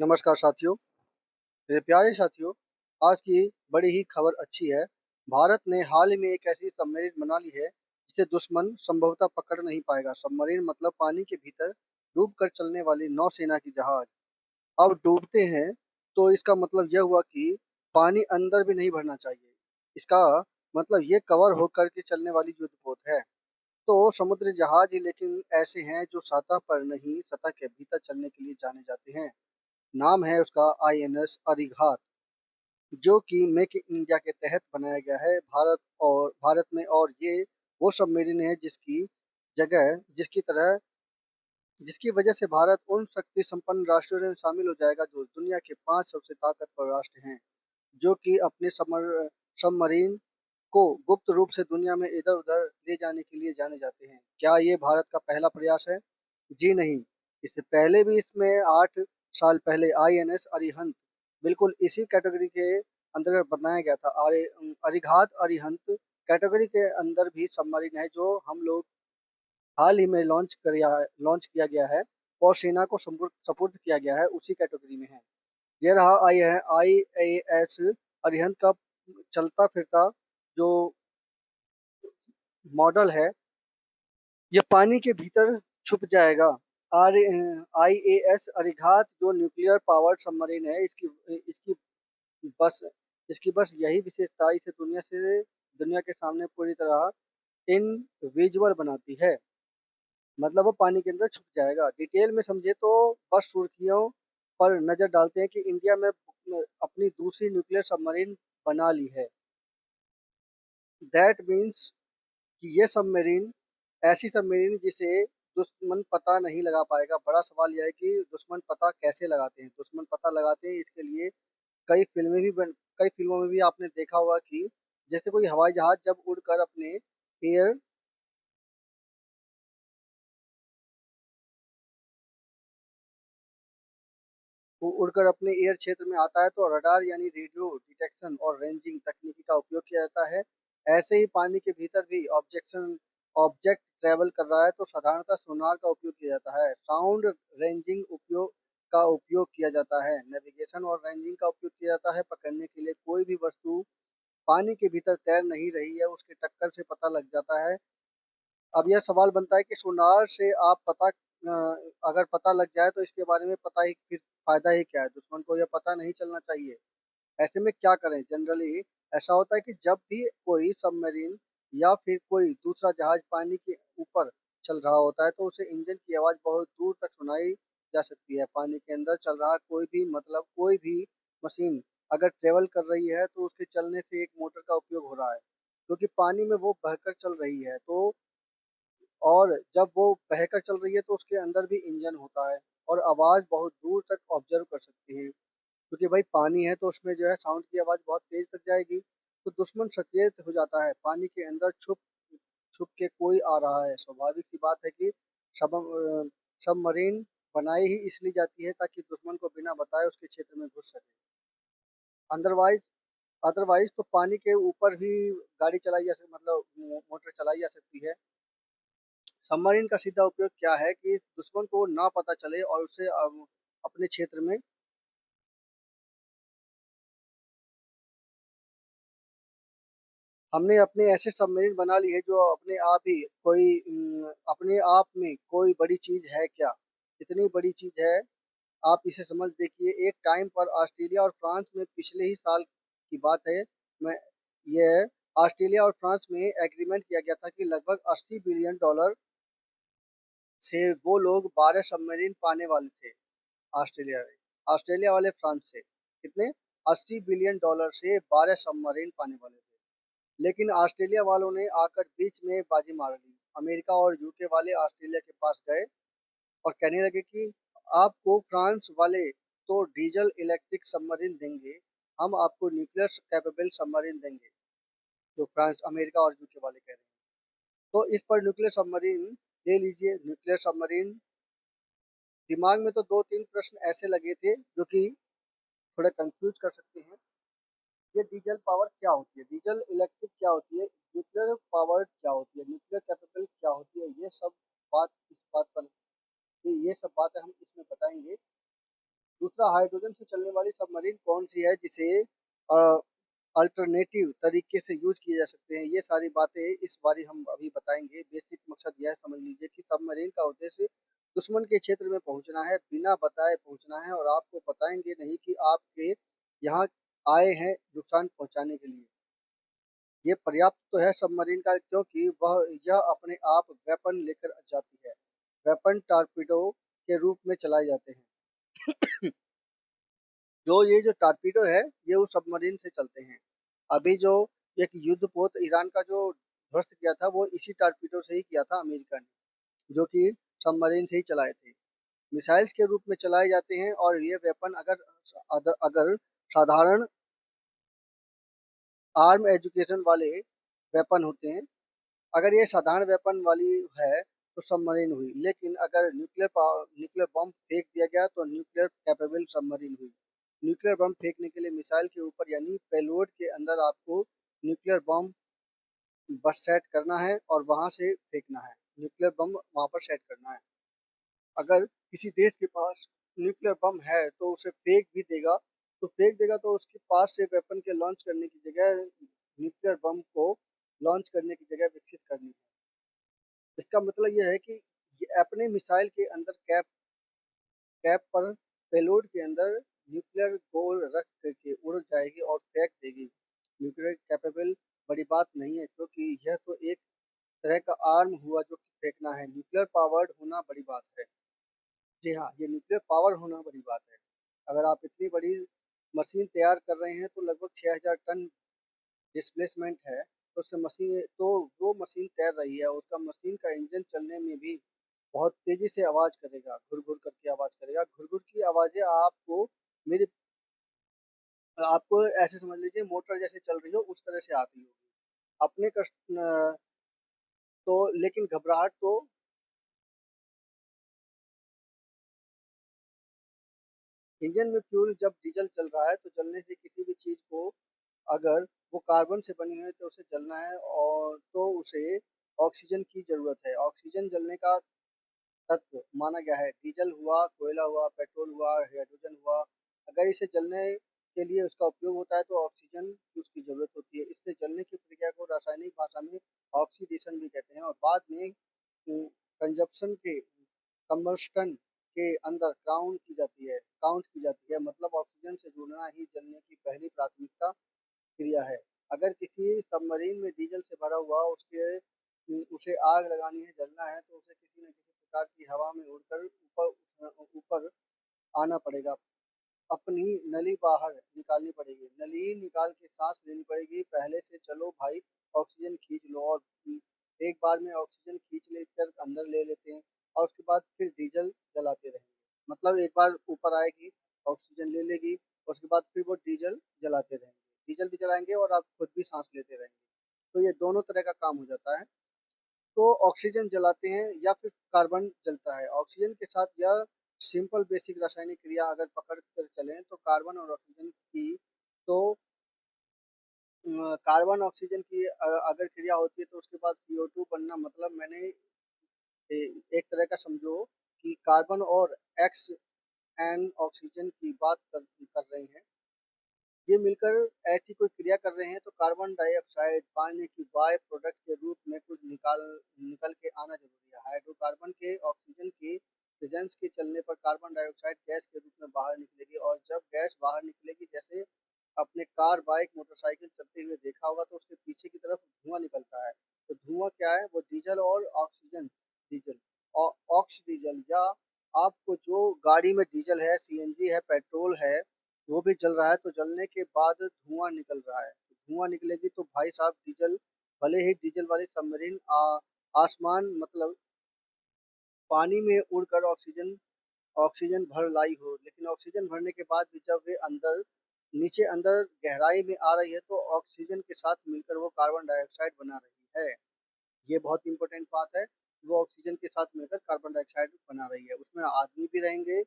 नमस्कार साथियों। मेरे प्यारे साथियों, आज की बड़ी ही खबर अच्छी है। भारत ने हाल ही में एक ऐसी सबमरीन बना ली है जिसे दुश्मन संभवतः पकड़ नहीं पाएगा। सबमरीन मतलब पानी के भीतर डूब कर चलने वाली नौसेना की जहाज। अब डूबते हैं तो इसका मतलब यह हुआ कि पानी अंदर भी नहीं भरना चाहिए। इसका मतलब ये कवर होकर के चलने वाली युद्धपोत है। तो समुद्री जहाज ही लेकिन ऐसे हैं जो सतह पर नहीं, सतह के भीतर चलने के लिए जाने जाते हैं। नाम है उसका आईएनएस अरिघात, जो कि मेक इन इंडिया के तहत बनाया गया है भारत में। और ये वो सबमरीन है जगह जिसकी तरह जिसकी वजह से भारत उन शक्ति संपन्न राष्ट्रों में शामिल हो जाएगा जो दुनिया के 5 सबसे ताकतवर राष्ट्र हैं, जो कि अपने सबमरीन को गुप्त रूप से दुनिया में इधर उधर ले जाने के लिए जाने जाते हैं। क्या ये भारत का पहला प्रयास है? जी नहीं। इससे पहले भी इसमें 8 साल पहले आईएनएस अरिहंत बिल्कुल इसी कैटेगरी के अंतर्गत बनाया गया था। अरिघात अरिहंत कैटेगरी के अंदर भी सबमरीन है जो हम लोग हाल ही में लॉन्च किया गया है और सेना को सपुर्द किया गया है, उसी कैटेगरी में है। ये रहा आईएएस अरिहंत का चलता फिरता जो मॉडल है। ये पानी के भीतर छुप जाएगा। आर आईएएस अरिघात जो न्यूक्लियर पावर्ड सबमरीन है, इसकी बस इसकी बस यही विशेषता इसे दुनिया के सामने पूरी तरह इनविजिबल बनाती है। मतलब वो पानी के अंदर छुप जाएगा। डिटेल में समझे तो बस सुर्खियों पर नजर डालते हैं कि इंडिया में अपनी दूसरी न्यूक्लियर सबमरीन बना ली है। दैट मीन्स कि ये सबमरीन ऐसी सबमरीन जिसे दुश्मन पता नहीं लगा पाएगा। बड़ा सवाल यह है कि दुश्मन पता कैसे लगाते हैं। दुश्मन पता लगाते हैं इसके लिए कई फिल्मों में भी आपने देखा होगा कि जैसे कोई हवाई जहाज जब उड़कर अपने एयर उड़कर अपने एयर क्षेत्र में आता है तो रडार यानी रेडियो डिटेक्शन और रेंजिंग तकनीकी का उपयोग किया जाता है। ऐसे ही पानी के भीतर भी ऑब्जेक्ट ट्रेवल कर रहा है तो साधारणतः सोनार का उपयोग किया जाता है। साउंड रेंजिंग उपयोग किया जाता है। नेविगेशन और रेंजिंग का उपयोग किया जाता है पकड़ने के लिए। कोई भी वस्तु पानी के भीतर तैर नहीं रही है उसके टक्कर से पता लग जाता है। अब यह सवाल बनता है कि सोनार से अगर पता लग जाए तो इसके बारे में पता ही फिर फायदा ही क्या है? दुश्मन को यह पता नहीं चलना चाहिए। ऐसे में क्या करें? जनरली ऐसा होता है कि जब भी कोई सबमरीन या फिर कोई दूसरा जहाज पानी के ऊपर चल रहा होता है तो उसे इंजन की आवाज बहुत दूर तक सुनाई जा सकती है। पानी के अंदर चल रहा कोई भी मशीन अगर ट्रेवल कर रही है तो उसके चलने से एक मोटर का उपयोग हो रहा है, क्योंकि पानी में वो बहकर चल रही है। और जब वो बहकर चल रही है तो उसके अंदर भी इंजन होता है और आवाज बहुत दूर तक ऑब्जर्व कर सकती है, क्योंकि भाई पानी है तो उसमें जो है साउंड की आवाज बहुत तेज तक जाएगी। तो दुश्मन सचेत हो जाता है पानी के अंदर छुप छुप के कोई आ रहा है। स्वाभाविक सी बात है कि सबमरीन बनाई ही इसलिए जाती है ताकि दुश्मन को बिना बताए उसके क्षेत्र में घुस सके। अदरवाइज अदरवाइज तो पानी के ऊपर भी गाड़ी चलाई जा सकती, मतलब मोटर चलाई जा सकती है। सबमरीन का सीधा उपयोग क्या है कि दुश्मन को ना पता चले और उसे अपने क्षेत्र में हमने अपने ऐसे सबमरीन बना ली है जो अपने आप में कोई बड़ी चीज है क्या? इतनी बड़ी चीज है। आप इसे समझ देखिए। एक टाइम पर ऑस्ट्रेलिया और फ्रांस में पिछले ही साल की बात है। मैं ये ऑस्ट्रेलिया और फ्रांस में एग्रीमेंट किया गया था कि लगभग $80 बिलियन से वो लोग 12 सबमरीन पाने वाले थे। ऑस्ट्रेलिया वाले फ्रांस से कितने? $80 बिलियन से 12 सबमरीन पाने वाले थे। लेकिन ऑस्ट्रेलिया वालों ने आकर बीच में बाजी मार ली। अमेरिका और यूके वाले ऑस्ट्रेलिया के पास गए और कहने लगे कि आपको फ्रांस वाले तो डीजल इलेक्ट्रिक सबमरीन देंगे, हम आपको न्यूक्लियर कैपेबल सबमरीन देंगे। जो फ्रांस, अमेरिका और यूके वाले कह रहे हैं। तो इस पर न्यूक्लियर सबमरीन ले लीजिए। न्यूक्लियर सबमरीन दिमाग में तो दो तीन प्रश्न ऐसे लगे थे जो कि थोड़ा कंफ्यूज कर सकते हैं। ये डीजल पावर क्या होती है? डीजल इलेक्ट्रिक क्या होती है? न्यूक्लियर पावर क्या होती है? न्यूक्लियर कैपेबल क्या होती है? ये सब बातें हम इसमें बताएंगे। दूसरा, हाइड्रोजन से चलने वाली सबमरीन कौन सी है जिसे अल्टरनेटिव तरीके से यूज किए जा सकते हैं। ये सारी बातें इस बारी हम अभी बताएंगे। बेसिक मकसद यह समझ लीजिए कि सबमरीन का उद्देश्य दुश्मन के क्षेत्र में पहुंचना है, बिना बताए पहुंचना है, और आपको बताएंगे नहीं कि आपके यहाँ आए हैं नुकसान पहुंचाने के लिए। ये पर्याप्त तो है सबमरीन का, क्योंकि यह अपने आप वेपन लेकर जाती है। वेपन टारपीडो के रूप में चलाए जाते हैं। ये जो टारपीडो है, ये उस सबमरीन से चलते हैं। अभी जो एक युद्धपोत ईरान का जो ध्वस्त किया था, वो इसी टारपीडो से ही किया था अमेरिका ने, जो कि सबमरीन से ही चलाए थे। मिसाइल्स के रूप में चलाए जाते हैं, और ये वेपन अगर अगर अगर साधारण आर्म एजुकेशन वाले वेपन होते हैं, अगर ये साधारण वेपन वाली है तो सबमरीन हुई। लेकिन अगर न्यूक्लियर बम फेंक दिया गया तो न्यूक्लियर कैपेबल सबमरीन हुई। न्यूक्लियर बम फेंकने के लिए मिसाइल के ऊपर यानी पेलोड के अंदर आपको न्यूक्लियर बम बस सेट करना है और वहां से फेंकना है। न्यूक्लियर बम वहां पर सेट करना है। अगर किसी देश के पास न्यूक्लियर बम है तो उसे फेंक देगा तो उसके पास से वेपन के लॉन्च करने की जगह न्यूक्लियर बम को लॉन्च करने की जगह विकसित करनी है। इसका मतलब यह है कि ये अपने मिसाइल के अंदर कैप कैप पर पेलोड के अंदर न्यूक्लियर गोल रख करके उड़ जाएगी और फेंक देगी। न्यूक्लियर कैपेबल बड़ी बात नहीं है, क्योंकि यह तो एक तरह का आर्म हुआ जो कि फेंकना है। न्यूक्लियर पावर्ड होना बड़ी बात है। जी हाँ, ये न्यूक्लियर पावर होना बड़ी बात है। अगर आप इतनी बड़ी मशीन तैयार कर रहे हैं तो लगभग 6000 टन डिस्प्लेसमेंट है, तो उससे मशीन तो वो मशीन तैर रही है, उसका मशीन का इंजन चलने में भी बहुत तेजी से आवाज करेगा, घुर घुर करके आवाज करेगा। घुर घुर की आवाजें मेरे आपको ऐसे समझ लीजिए मोटर जैसे चल रही हो उस तरह से आती होगी। अपने कस्ट तो लेकिन घबराहट तो इंजन में फ्यूल जब डीजल चल रहा है तो जलने से किसी भी चीज को, अगर वो कार्बन से बनी हुई है तो उसे जलना है, और तो उसे ऑक्सीजन की जरूरत है। ऑक्सीजन जलने का तत्व माना गया है। डीजल हुआ, कोयला हुआ, पेट्रोल हुआ, हाइड्रोजन हुआ, अगर इसे जलने के लिए उसका उपयोग होता है तो ऑक्सीजन की उसकी जरूरत होती है। इसलिए जलने की प्रक्रिया को रासायनिक भाषा में ऑक्सीडेशन भी कहते हैं। और बाद में कंजप्शन के कंबस्टन के अंदर काउंट की जाती है। मतलब ऑक्सीजन से जुड़ना ही जलने की पहली प्राथमिकता क्रिया है। अगर किसी सबमरीन में डीजल से भरा हुआ उसे आग लगानी है, जलना है, तो उसे किसी न किसी प्रकार की हवा में उड़कर ऊपर ऊपर आना पड़ेगा। अपनी नली बाहर निकालनी पड़ेगी, नली निकाल के सांस लेनी पड़ेगी। पहले से चलो भाई, ऑक्सीजन खींच लो, और एक बार में ऑक्सीजन खींच लेकर अंदर ले लेते हैं, और उसके बाद फिर डीजल जलाते रहेंगे। मतलब एक बार ऊपर आएगी, ऑक्सीजन ले लेगी, उसके बाद फिर वो डीजल जलाते रहेंगे। डीजल भी जलाएंगे और आप खुद भी सांस लेते रहेंगे। तो ये दोनों तरह का काम हो जाता है। तो ऑक्सीजन जलाते हैं या फिर कार्बन जलता है। ऑक्सीजन के साथ यह सिंपल बेसिक रासायनिक क्रिया अगर पकड़ कर चलें तो कार्बन और ऑक्सीजन की तो कार्बन ऑक्सीजन की अगर क्रिया होती है तो उसके बाद CO2 बनना। मतलब मैंने एक तरह का समझो कि कार्बन और एक्स एन ऑक्सीजन की बात कर रहे हैं, ये मिलकर ऐसी कोई क्रिया कर रहे हैं, तो कार्बन डाइऑक्साइड पानी की बाय प्रोडक्ट के रूप में कुछ निकल के आना जरूरी है। हाइड्रोकार्बन के ऑक्सीजन के प्रेजेंस के चलने पर कार्बन डाइऑक्साइड गैस के रूप में बाहर निकलेगी, और जब गैस बाहर निकलेगी, जैसे अपने कार बाइक मोटरसाइकिल चलते हुए देखा होगा, तो उसके पीछे की तरफ धुआं निकलता है। तो धुआं क्या है? वो डीजल और ऑक्सीजन, डीजल और ऑक्स डीजल, या आपको जो गाड़ी में डीजल है, CNG है, पेट्रोल है, वो भी जल रहा है, तो जलने के बाद धुआं निकल रहा है। धुआं निकलेगी तो भाई साहब डीजल, भले ही डीजल वाली सबमरीन आसमान मतलब पानी में उड़कर ऑक्सीजन ऑक्सीजन भर लाई हो, लेकिन ऑक्सीजन भरने के बाद भी जब वे नीचे अंदर गहराई में आ रही है तो ऑक्सीजन के साथ मिलकर वो कार्बन डाइऑक्साइड बना रही है। ये बहुत इंपॉर्टेंट बात है। वो ऑक्सीजन के साथ मिलकर कार्बन डाइऑक्साइड बना रही है, उसमें आदमी भी रहेंगे,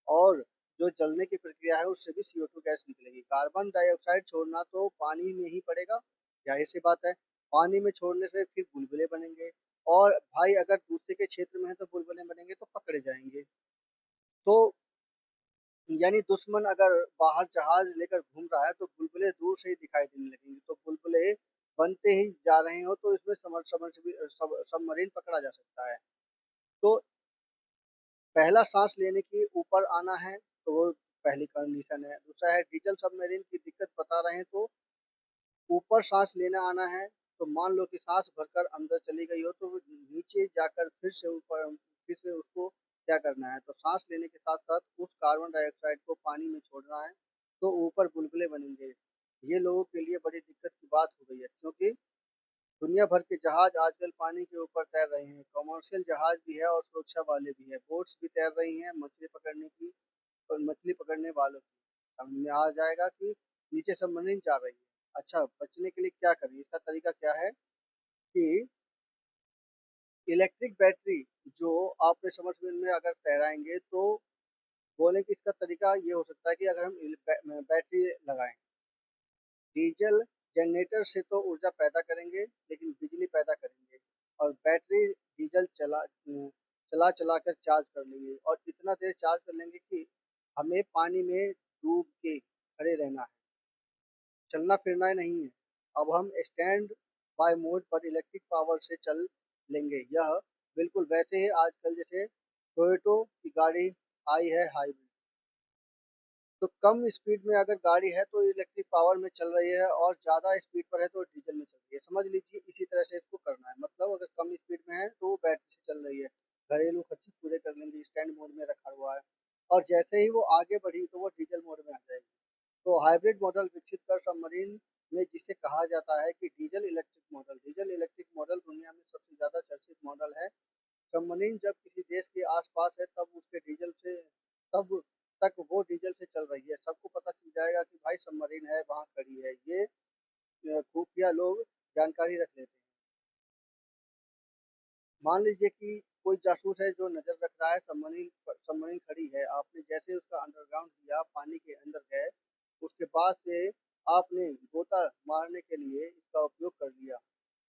और जो जलने की प्रक्रिया है उससे भी CO2 गैस निकलेगी। कार्बन डाइऑक्साइड छोड़ना तो पानी में ही पड़ेगा, जाहिर सी बात है। पानी में छोड़ने से फिर बुलबुले बनेंगे, और भाई अगर दूसरे के क्षेत्र में है तो बुलबुले बनेंगे तो पकड़े जाएंगे। तो यानी दुश्मन अगर बाहर जहाज लेकर घूम रहा है तो बुलबुले दूर से ही दिखाई देने लगेंगे। तो बुलबुले बनते ही जा रहे हो तो इसमें सबमरीन पकड़ा जा सकता है। तो पहला सांस लेने की ऊपर आना है तो वो पहली कंडीशन है। दूसरा है डीजल सबमरीन की दिक्कत बता रहे हैं तो ऊपर सांस लेना आना है। तो मान लो कि सांस भरकर अंदर चली गई हो तो वो नीचे जाकर फिर से उसको क्या करना है, तो सांस लेने के साथ साथ उस कार्बन डाइऑक्साइड को पानी में छोड़ना है। तो ऊपर बुलबुले बनेंगे। ये लोगों के लिए बड़ी दिक्कत की बात हो गई है, क्योंकि दुनिया भर के जहाज आजकल पानी के ऊपर तैर रहे हैं। कमर्शियल जहाज भी है और सुरक्षा वाले भी है। बोट्स भी तैर रही हैं मछली पकड़ने की, और मछली पकड़ने वालों की। समझ में आ जाएगा कि नीचे सबमरीन जा रही है। अच्छा, बचने के लिए क्या करें? इसका तरीका क्या है कि इलेक्ट्रिक बैटरी जो आपने सबमर्सिबल में अगर तैराएंगे तो बोले कि इसका तरीका ये हो सकता है कि अगर हम बैटरी लगाएं। डीजल जनरेटर से तो ऊर्जा पैदा करेंगे लेकिन बिजली पैदा करेंगे, और बैटरी डीजल चला चला कर चार्ज कर लेंगे, और इतना देर चार्ज कर लेंगे कि हमें पानी में डूब के खड़े रहना है, चलना फिरना ही नहीं है। अब हम स्टैंड बाय मोड पर इलेक्ट्रिक पावर से चल लेंगे। यह बिल्कुल वैसे ही आजकल जैसे टोयोटो की गाड़ी आई है हाइब्रिड। तो कम स्पीड में अगर गाड़ी है तो इलेक्ट्रिक पावर में चल रही है, और ज़्यादा स्पीड पर है तो डीजल में चल रही है। समझ लीजिए इसी तरह से इसको करना है। मतलब अगर कम स्पीड में है तो वो बैटरी से चल रही है, घरेलू खर्चे पूरे कर लेंगे, स्टैंड मोड में रखा हुआ है। और जैसे ही वो आगे बढ़ी तो वो डीजल मोड में आ जाएगी। तो हाइब्रिड मॉडल विकसित कर सबमरीन में जिसे कहा जाता है कि डीजल इलेक्ट्रिक मॉडल दुनिया में सबसे ज़्यादा चर्चित मॉडल है। सबमरीन जब किसी देश के आसपास है तब तक वो डीजल से चल रही है। सबको पता चल जाएगा कि भाई सबमरीन है वहाँ खड़ी है। ये खुफिया लोग जानकारी रख लेते हैं। मान लीजिए कि कोई जासूस है जो नजर रख रहा है सबमरीन खड़ी है। आपने जैसे ही उसका अंडरग्राउंड किया, पानी के अंदर गए, उसके बाद से आपने गोता मारने के लिए इसका उपयोग कर लिया।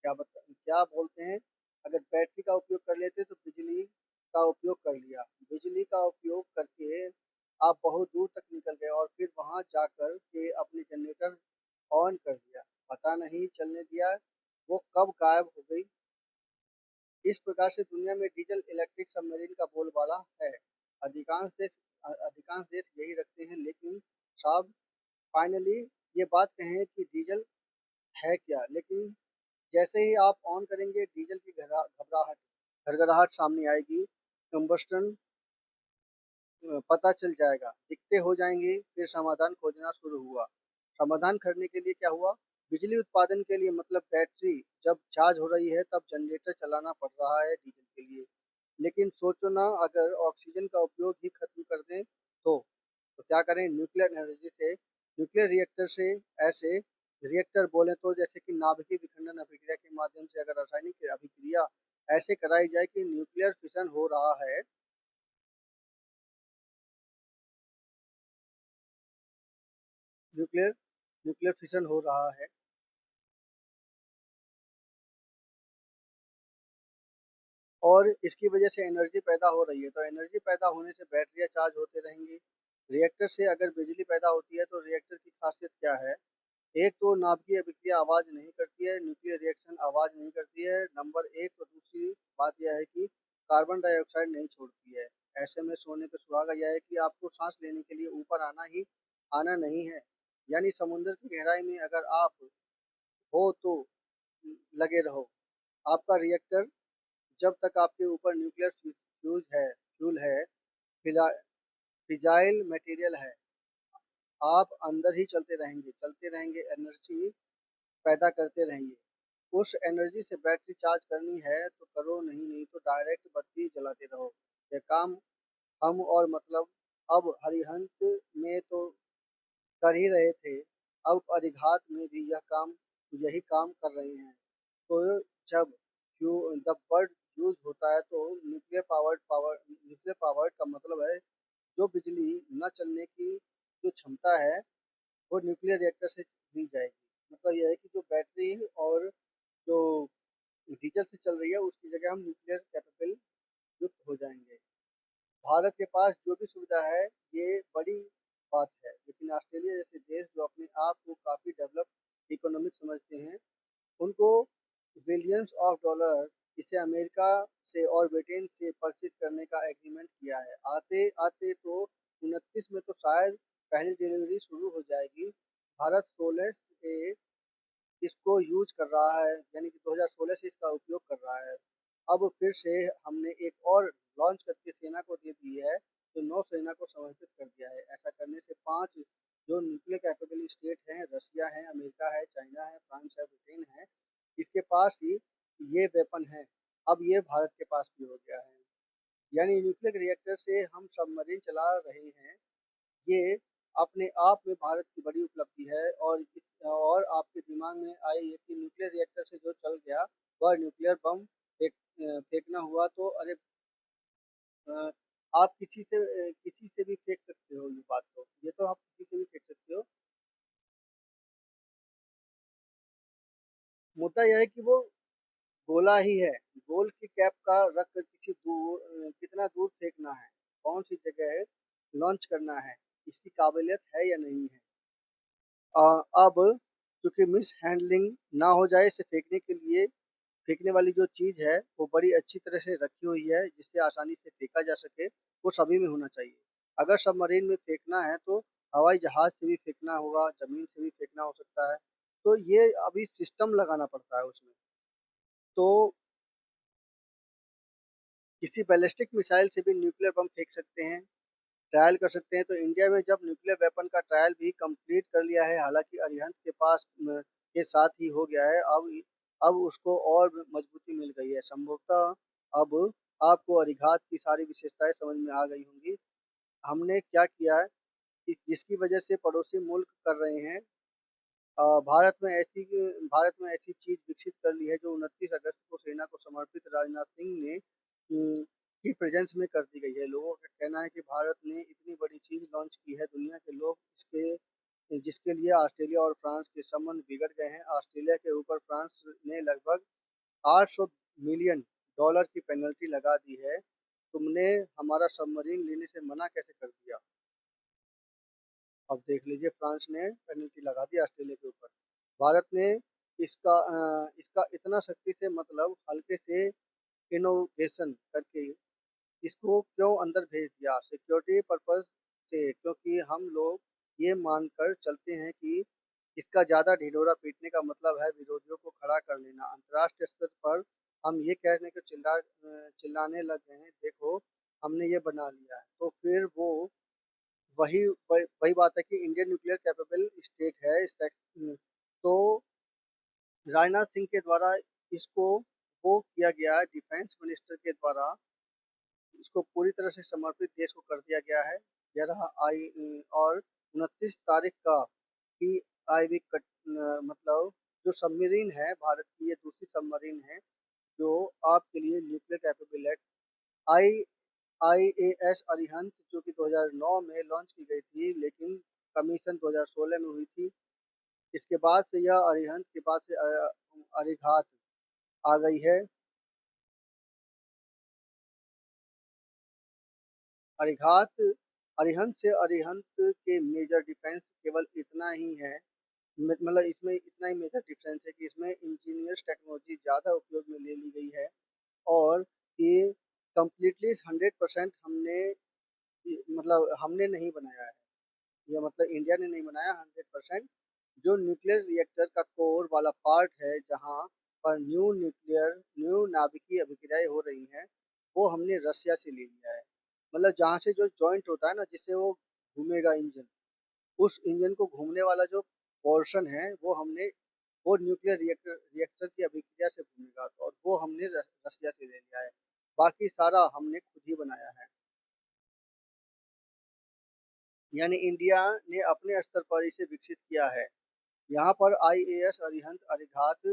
क्या बोलते हैं, अगर बैटरी का उपयोग कर लेते तो बिजली का उपयोग कर लिया। बिजली का उपयोग करके आप बहुत दूर तक निकल गए और फिर वहां जाकर के अपने जनरेटर ऑन कर दिया, पता नहीं चलने दिया वो कब गायब हो गई। इस प्रकार से दुनिया में डीजल इलेक्ट्रिक सबमरीन का बोलबाला है। अधिकांश देश यही रखते हैं। लेकिन साहब, फाइनली ये बात कहें कि डीजल है क्या, लेकिन जैसे ही आप ऑन करेंगे डीजल की घबराहट घरघराहट सामने आएगी। कंबस्टन पता चल जाएगा, दिक्कतें हो जाएंगी। फिर समाधान खोजना शुरू हुआ। समाधान करने के लिए क्या हुआ? बिजली उत्पादन के लिए, मतलब बैटरी जब चार्ज हो रही है तब जनरेटर चलाना पड़ रहा है डीजल के लिए। लेकिन सोचो ना, अगर ऑक्सीजन का उपयोग ही खत्म कर दें तो क्या करें? न्यूक्लियर एनर्जी से, न्यूक्लियर रिएक्टर से। ऐसे रिएक्टर बोले तो जैसे कि नाभिकीय विखंडन अभिक्रिया के माध्यम से अगर रासायनिक अभिक्रिया ऐसे कराई जाए कि न्यूक्लियर फिशन हो रहा है। न्यूक्लियर न्यूक्लियर फिशन हो रहा है और इसकी वजह से एनर्जी पैदा हो रही है। तो एनर्जी पैदा होने से बैटरियां चार्ज होते रहेंगी। रिएक्टर से अगर बिजली पैदा होती है तो रिएक्टर की खासियत क्या है? एक तो नाभिकीय अभिक्रिया आवाज नहीं करती है, न्यूक्लियर रिएक्शन आवाज नहीं करती है, नंबर एक। तो दूसरी बात यह है कि कार्बन डाइऑक्साइड नहीं छोड़ती है। ऐसे में सोने पे सुहागा यह है कि आपको सांस लेने के लिए ऊपर आना नहीं है। यानी समुद्र की गहराई में अगर आप हो तो लगे रहो। आपका रिएक्टर जब तक आपके ऊपर न्यूक्लियर फ्यूल है, फिला फिजाइल मटेरियल है, आप अंदर ही चलते रहेंगे, एनर्जी पैदा करते रहेंगे। उस एनर्जी से बैटरी चार्ज करनी है तो करो, नहीं नहीं तो डायरेक्ट बत्ती जलाते रहो। यह काम हम और मतलब अब हरिहंत में तो कर ही रहे थे, अब अरिघात में भी यही काम कर रहे हैं। तो जब जब वर्ड यूज होता है तो न्यूक्लियर पावर्ड का मतलब है जो बिजली न चलने की जो क्षमता है वो न्यूक्लियर रिएक्टर से दी जाएगी। मतलब यह है कि जो बैटरी और जो डीजल से चल रही है उसकी जगह हम न्यूक्लियर कैपेबल युक्त हो जाएंगे। भारत के पास जो भी सुविधा है ये बड़ी बात है, लेकिन ऑस्ट्रेलिया जैसे देश जो अपने आप को काफ़ी डेवलप्ड इकोनॉमिक समझते हैं, उनको बिलियंस ऑफ डॉलर इसे अमेरिका से और ब्रिटेन से परचेज करने का एग्रीमेंट किया है। आते आते तो 29 में तो शायद पहली डिलीवरी शुरू हो जाएगी। भारत 16 से इसको यूज कर रहा है, यानी कि 2016 से इसका उपयोग कर रहा है। अब फिर से हमने एक और लॉन्च करके सेना को दे दी है, तो नौसेना को समर्पित कर दिया है। ऐसा करने से 5 जो न्यूक्लियर कैपेबल स्टेट हैं, रसिया है, अमेरिका है, चाइना है, फ्रांस है, ब्रिटेन है, इसके पास ही ये वेपन है। अब ये भारत के पास भी हो गया है। यानी न्यूक्लियर रिएक्टर से हम सबमरीन चला रहे हैं। ये अपने आप में भारत की बड़ी उपलब्धि है। और आपके दिमाग में आए ये कि न्यूक्लियर रिएक्टर से जो चल गया वह न्यूक्लियर बम फेंकना हुआ, तो अरे अ, आप किसी से भी फेंक सकते हो। ये बात तो ये तो आप किसी से भी फेंक सकते हो। मुद्दा यह है कि वो गोला ही है। गोल की कैप का रख कर कितना दूर फेंकना है, कौन सी जगह है लॉन्च करना है, इसकी काबिलियत है या नहीं है। अब चूंकि मिस हैंडलिंग ना हो जाए, इसे फेंकने के लिए फेंकने वाली जो चीज़ है वो बड़ी अच्छी तरह से रखी हुई है जिससे आसानी से फेंका जा सके, वो सभी में होना चाहिए। अगर सबमरीन में फेंकना है तो हवाई जहाज से भी फेंकना होगा, ज़मीन से भी फेंकना हो सकता है। तो ये अभी सिस्टम लगाना पड़ता है उसमें। तो किसी बैलिस्टिक मिसाइल से भी न्यूक्लियर बम फेंक सकते हैं, ट्रायल कर सकते हैं। तो इंडिया में जब न्यूक्लियर वेपन का ट्रायल भी कंप्लीट कर लिया है, हालांकि अरिहंत के पास के साथ ही हो गया है। अब उसको और मजबूती मिल गई है संभवतः। अब आपको अरिघात की सारी विशेषताएं समझ में आ गई होंगी। हमने क्या किया है कि जिसकी वजह से पड़ोसी मुल्क कर रहे हैं। भारत में ऐसी चीज विकसित कर ली है जो 29 अगस्त को सेना को समर्पित राजनाथ सिंह ने की प्रेजेंस में कर दी गई है। लोगों का कहना है कि भारत ने इतनी बड़ी चीज लॉन्च की है, दुनिया के लोग इसके जिसके लिए ऑस्ट्रेलिया और फ्रांस के संबंध बिगड़ गए हैं। ऑस्ट्रेलिया के ऊपर फ्रांस ने लगभग 800 मिलियन डॉलर की पेनल्टी लगा दी है। तुमने हमारा सबमरीन लेने से मना कैसे कर दिया। अब देख लीजिए, फ्रांस ने पेनल्टी लगा दी ऑस्ट्रेलिया के ऊपर। भारत ने इसका इतना सख्ती से मतलब हल्के से इनोवेशन करके इसको क्यों अंदर भेज दिया, सिक्योरिटी पर्पस से। क्योंकि हम लोग ये मानकर चलते हैं कि इसका ज़्यादा ढिढोरा पीटने का मतलब है विरोधियों को खड़ा कर लेना। अंतर्राष्ट्रीय स्तर पर हम ये कहने को चिल्लाने लग गए हैं, देखो हमने ये बना लिया है। तो फिर वो वही बात है कि इंडियन न्यूक्लियर कैपेबल स्टेट है तो राजनाथ सिंह के द्वारा इसको वो किया गया है, डिफेंस मिनिस्टर के द्वारा इसको पूरी तरह से समर्पित देश को कर दिया गया है। यह रहा और 29 तारीख का कि आईवी मतलब जो सबमरीन है भारत की, ये दूसरी सबमरीन है जो आपके लिए न्यूक्लियर कैपेबल है। आई आईएएस अरिहंत जो कि 2009 में लॉन्च की गई थी, लेकिन कमीशन 2016 में हुई थी। इसके बाद से यह अरिहंत के बाद से अरिघात आ गई है। अरिघात अरिहंत से अरिहंत के मेजर डिफरेंस केवल इतना ही है, मतलब इसमें इतना ही मेजर डिफरेंस है कि इसमें इंजीनियर्स टेक्नोलॉजी ज़्यादा उपयोग में ले ली गई है। और ये कम्प्लीटली 100% हमने नहीं बनाया है। ये मतलब इंडिया ने नहीं बनाया 100%। जो न्यूक्लियर रिएक्टर का कोर वाला पार्ट है, जहाँ पर न्यू नाभिकीय अभिक्रियाएं हो रही हैं, वो हमने रसिया से ले लिया है। मतलब जहाँ से जो जॉइंट होता है ना, जिससे वो घूमेगा इंजन, उस इंजन को घूमने वाला जो पोर्शन है वो न्यूक्लियर रिएक्टर की अभिक्रिया से घूमेगा, और वो हमने रसिया से ले लिया है। बाकी सारा हमने खुद ही बनाया है। यानी इंडिया ने अपने स्तर पर इसे विकसित किया है। यहाँ पर आईएएस अरिहंत, अरिघात,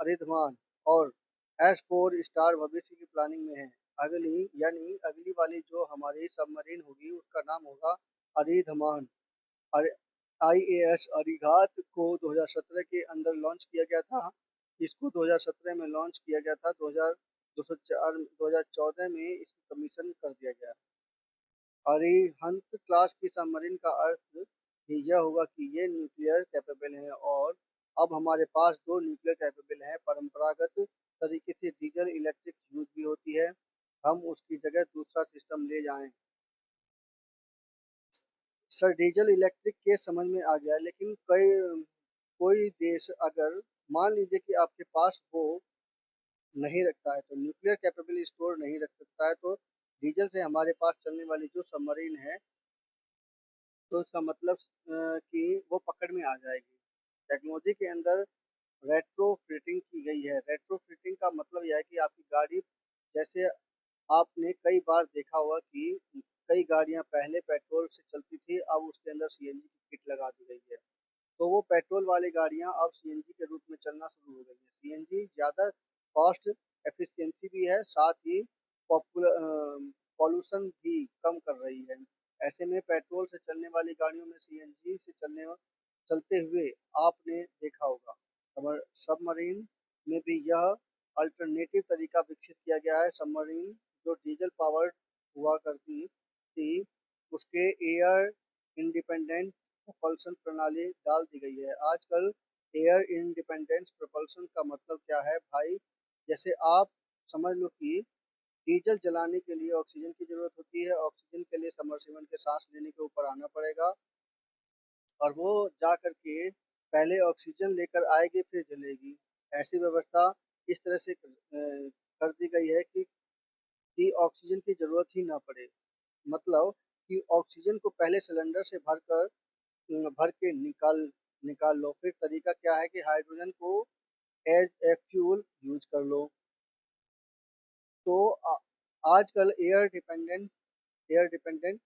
अरिधमान और S4 स्टार भविष्य की प्लानिंग में है। अगली वाली जो हमारी सबमरीन होगी उसका नाम होगा अरिधमान। आईएएस अरिघात को 2017 के अंदर लॉन्च किया गया था। इसको 2017 में लॉन्च किया गया था। 2014 में इसकी कमीशन कर दिया गया। अरिहंत क्लास की सबमरीन का अर्थ ही यह होगा कि ये न्यूक्लियर कैपेबल हैं और अब हमारे पास दो न्यूक्लियर कैपेबल हैं। परंपरागत तरीके से डीजल इलेक्ट्रिक यूज भी होती है, हम उसकी जगह दूसरा सिस्टम ले जाएं। सर डीजल इलेक्ट्रिक के समझ में आ गया, लेकिन कोई देश अगर मान लीजिए कि आपके पास वो नहीं रखता है तो न्यूक्लियर कैपेबल स्टोर नहीं रख सकता है, तो डीजल से हमारे पास चलने वाली जो सबमरीन है तो इसका मतलब कि वो पकड़ में आ जाएगी। टेक्नोलॉजी के अंदर रेट्रोफिटिंग की गई है। रेट्रोफिटिंग का मतलब यह है कि आपकी गाड़ी, जैसे आपने कई बार देखा होगा कि कई गाड़ियां पहले पेट्रोल से चलती थी, अब उसके अंदर सीएनजी की किट लगा दी गई है, तो वो पेट्रोल वाली गाड़ियां अब सीएनजी के रूप में चलना शुरू हो गई है। सीएनजी ज़्यादा कॉस्ट एफिशिएंसी भी है, साथ ही पॉल्यूशन भी कम कर रही है। ऐसे में पेट्रोल से चलने वाली गाड़ियों में सीएनजी से चलते हुए आपने देखा होगा। सबमरीन में भी यह अल्टरनेटिव तरीका विकसित किया गया है। सबमरीन जो डीजल पावर्ड हुआ करती थी, उसके एयर इंडिपेंडेंट propulsion प्रणाली डाल दी गई है। आजकल एयर इंडिपेंडेंस propulsion का मतलब क्या है भाई? जैसे आप समझ लो कि डीजल जलाने के लिए ऑक्सीजन की जरूरत होती है, ऑक्सीजन के लिए सबमर्सिबल के सांस लेने के ऊपर आना पड़ेगा और वो जा करके पहले ऑक्सीजन लेकर आएगी फिर जलेगी। ऐसी व्यवस्था इस तरह से कर दी गई है कि ऑक्सीजन की जरूरत ही ना पड़े। मतलब कि ऑक्सीजन को पहले सिलेंडर से भर के निकाल लो। फिर तरीका क्या है कि हाइड्रोजन को एज ए फ्यूल यूज कर लो। तो आजकल एयर डिपेंडेंट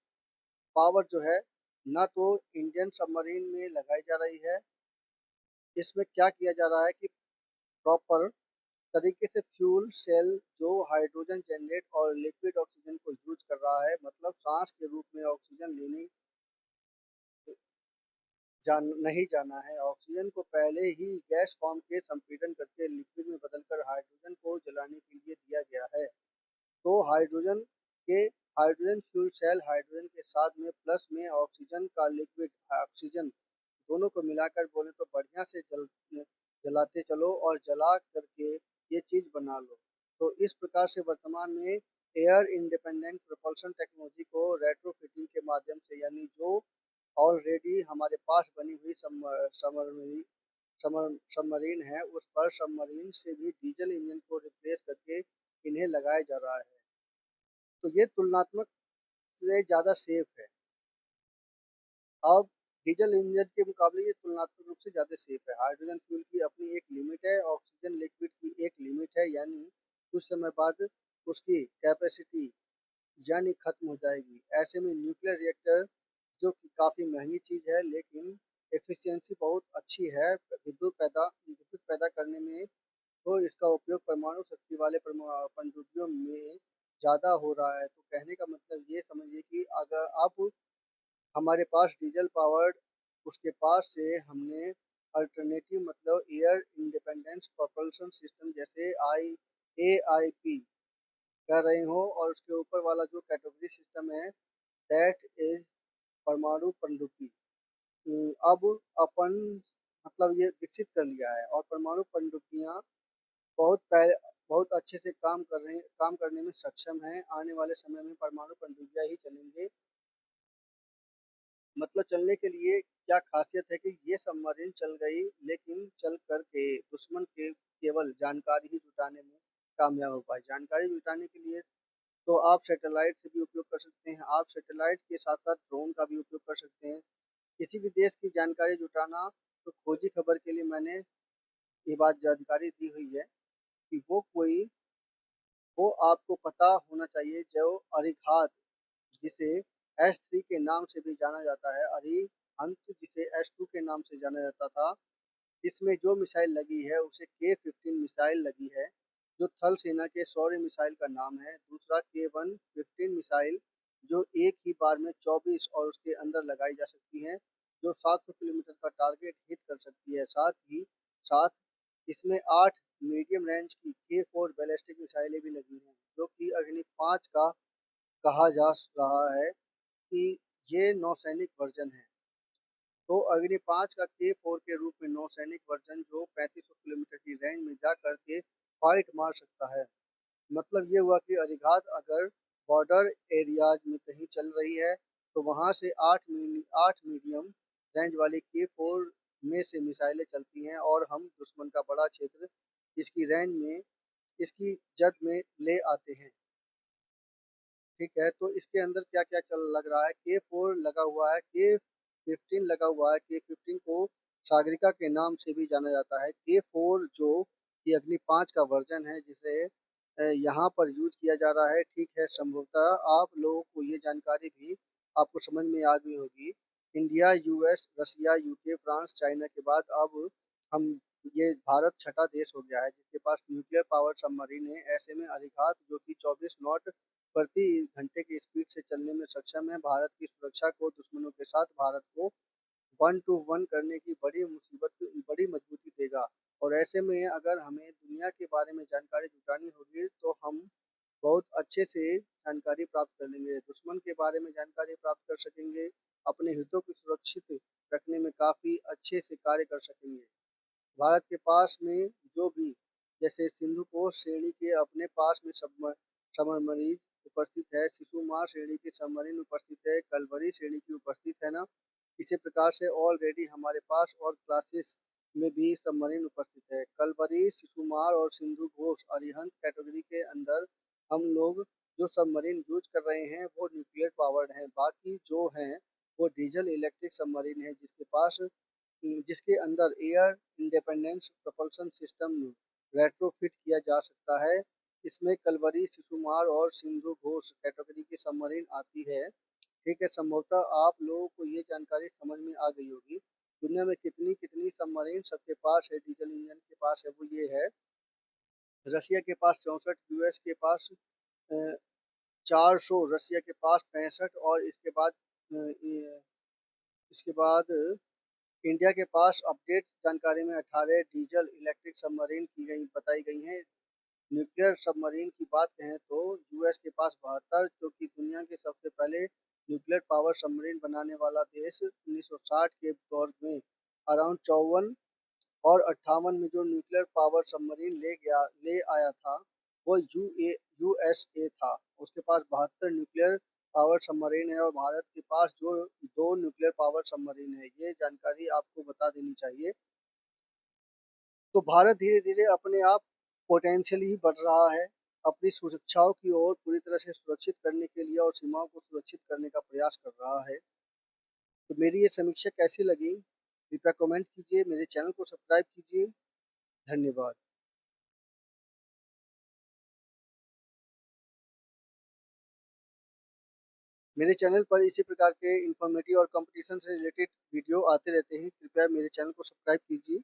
पावर जो है ना तो इंडियन सबमरीन में लगाई जा रही है। इसमें क्या किया जा रहा है कि प्रॉपर तरीके से फ्यूल सेल जो हाइड्रोजन जनरेट और लिक्विड ऑक्सीजन को यूज कर रहा है, मतलब सांस के रूप में ऑक्सीजन लेने नहीं जाना है। ऑक्सीजन को पहले ही गैस फॉर्म के संपीड़न करके लिक्विड में बदलकर हाइड्रोजन को जलाने के लिए दिया गया है। तो के हाइड्रोजन फ्यूल सेल हाइड्रोजन के साथ में प्लस में ऑक्सीजन का लिक्विड ऑक्सीजन दोनों को मिलाकर बोले तो बढ़िया से जलाते चलो और जला करके ये चीज बना लो। तो इस प्रकार से वर्तमान में एयर इंडिपेंडेंट प्रोपल्शन टेक्नोलॉजी को रेट्रोफिटिंग के माध्यम से, यानी जो ऑलरेडी हमारे पास बनी हुई सबमरीन है, उस पर सबमरीन से भी डीजल इंजन को रिप्लेस करके इन्हें लगाया जा रहा है। तो ये तुलनात्मक से ज़्यादा सेफ है। अब डीजल इंजन के मुकाबले ये तुलनात्मक रूप से ज़्यादा सेफ है। हाइड्रोजन फ्यूल की अपनी एक लिमिट है, ऑक्सीजन लिक्विड की एक लिमिट है, यानी कुछ समय बाद उसकी कैपेसिटी यानी खत्म हो जाएगी। ऐसे में न्यूक्लियर रिएक्टर जो कि काफ़ी महंगी चीज़ है, लेकिन एफिशिएंसी बहुत अच्छी है विद्युत पैदा करने में, तो इसका उपयोग परमाणु शक्ति वाले पनडुब्बियों में ज़्यादा हो रहा है। तो कहने का मतलब ये समझिए कि अगर अब हमारे पास डीजल पावर्ड उसके पास से हमने अल्टरनेटिव मतलब एयर इंडिपेंडेंस प्रोपल्शन सिस्टम जैसे AIP कर रहे हो, और उसके ऊपर वाला जो कैटेगरी सिस्टम है दैट इज परमाणु पनडुब्बी। अब अपन मतलब ये विकसित कर लिया है और परमाणु पनडुब्बियां बहुत अच्छे से काम करने में सक्षम हैं। आने वाले समय में परमाणु पनडुब्बियां ही चलेंगे। मतलब चलने के लिए क्या खासियत है कि ये सबमरीन चल गई, लेकिन चल करके दुश्मन के केवल जानकारी ही जुटाने में कामयाब हो पाए। जानकारी जुटाने के लिए तो आप सैटेलाइट से भी उपयोग कर सकते हैं, आप सैटेलाइट के साथ साथ ड्रोन का भी उपयोग कर सकते हैं। किसी भी देश की जानकारी जुटाना, तो खोजी खबर के लिए मैंने ये बात जानकारी दी हुई है कि वो आपको पता होना चाहिए जो अरिघात, जिसे S3 के नाम से भी जाना जाता है, अरिहंत जिसे S2 के नाम से जाना जाता था, इसमें जो मिसाइल लगी है उसे K-15 मिसाइल लगी है, जो थल सेना के शौर्य मिसाइल का नाम है। दूसरा K-115 मिसाइल जो एक ही बार में 24 और उसके अंदर लगाई जा सकती हैं, जो 700 किलोमीटर का टारगेट हिट कर सकती है। साथ ही साथ इसमें 8 मीडियम रेंज की K4 बैलिस्टिक मिसाइलें भी लगी हैं, जो कि अग्नि 5 का कहा जा रहा है कि ये नौसैनिक वर्जन है। तो अग्नि 5 का K4 के रूप में नौसैनिक वर्जन जो 3500 किलोमीटर की रेंज में जा करके फाइट मार सकता है। मतलब ये हुआ कि अरिघात अगर बॉर्डर एरियाज में कहीं चल रही है तो वहां से 8 मीडियम रेंज वाली K4 में से मिसाइलें चलती हैं और हम दुश्मन का बड़ा क्षेत्र इसकी रेंज में, इसकी जद में ले आते हैं। ठीक है, तो इसके अंदर क्या क्या चल लग रहा है। K4 लगा हुआ है, K15 लगा हुआ है। K15 को सागरिका के नाम से भी जाना जाता है। K4 जो कि अग्नि 5 का वर्जन है जिसे यहाँ पर यूज किया जा रहा है। ठीक है, संभवतः आप लोगों को ये जानकारी भी आपको समझ में आ गई होगी। इंडिया, यूएस, रसिया, यूके, फ्रांस, चाइना के बाद अब हम ये भारत छठा देश हो गया है जिसके पास न्यूक्लियर पावर सबमरीन है। ऐसे में अरिघात जो कि 24 नॉट प्रति घंटे की स्पीड से चलने में सक्षम है, भारत की सुरक्षा को दुश्मनों के साथ भारत को 1-to-1 करने की बड़ी मजबूती देगा। और ऐसे में अगर हमें दुनिया के बारे में जानकारी जुटानी होगी तो हम बहुत अच्छे से जानकारी प्राप्त कर लेंगे, दुश्मन के बारे में जानकारी प्राप्त कर सकेंगे, अपने हितों को सुरक्षित रखने में काफ़ी अच्छे से कार्य कर सकेंगे। भारत के पास में जो भी, जैसे सिंधु कोस्ट श्रेणी के अपने पास में सबमरीन उपस्थित है, शिशुमार श्रेणी के सबमरीन उपस्थित है, कलवरी श्रेणी की उपस्थित है ना। इसी प्रकार से ऑलरेडी हमारे पास और क्लासेस में भी सबमरीन उपस्थित है। कलवरी, शिशुमार और सिंधु घोष अरिहंत कैटेगरी के अंदर हम लोग जो सबमरीन यूज कर रहे हैं वो न्यूक्लियर पावर्ड हैं। बाकी जो हैं वो डीजल इलेक्ट्रिक सबमरीन है जिसके अंदर air independence propulsion system retrofit किया जा सकता है। इसमें कलवरी, शिशुमार और सिंधु घोष कैटेगरी की सबमरीन आती है। ठीक है, संभवतः आप लोगों को ये जानकारी समझ में आ गई होगी। दुनिया में कितनी कितनी सबमरीन सबके पास है, डीजल इंजन के पास है, वो ये है। रसिया के पास 64, यूएस के पास 400, रसिया के पास 65 और इसके बाद इंडिया के पास अपडेट जानकारी में 18 डीजल इलेक्ट्रिक सबमरीन बताई गई हैं। न्यूक्लियर सबमरीन की बात कहें तो यूएस के पास 72, जो कि दुनिया के सबसे पहले न्यूक्लियर पावर सबमरीन बनाने वाला देश 1960 के दौर में अराउंड 54 और 58 में जो न्यूक्लियर पावर सबमरीन ले आया था वो यूएसए था। उसके पास 72 न्यूक्लियर पावर सबमरीन है और भारत के पास जो दो न्यूक्लियर पावर सबमरीन है, ये जानकारी आपको बता देनी चाहिए। तो भारत धीरे धीरे अपने आप पोटेंशियल ही बढ़ रहा है, अपनी सुरक्षाओं की ओर पूरी तरह से सुरक्षित करने के लिए और सीमाओं को सुरक्षित करने का प्रयास कर रहा है। तो मेरी ये समीक्षा कैसी लगी कृपया कमेंट कीजिए, मेरे चैनल को सब्सक्राइब कीजिए। धन्यवाद। मेरे चैनल पर इसी प्रकार के इंफॉर्मेटिव और कंपटीशन से रिलेटेड वीडियो आते रहते हैं, कृपया मेरे चैनल को सब्सक्राइब कीजिए।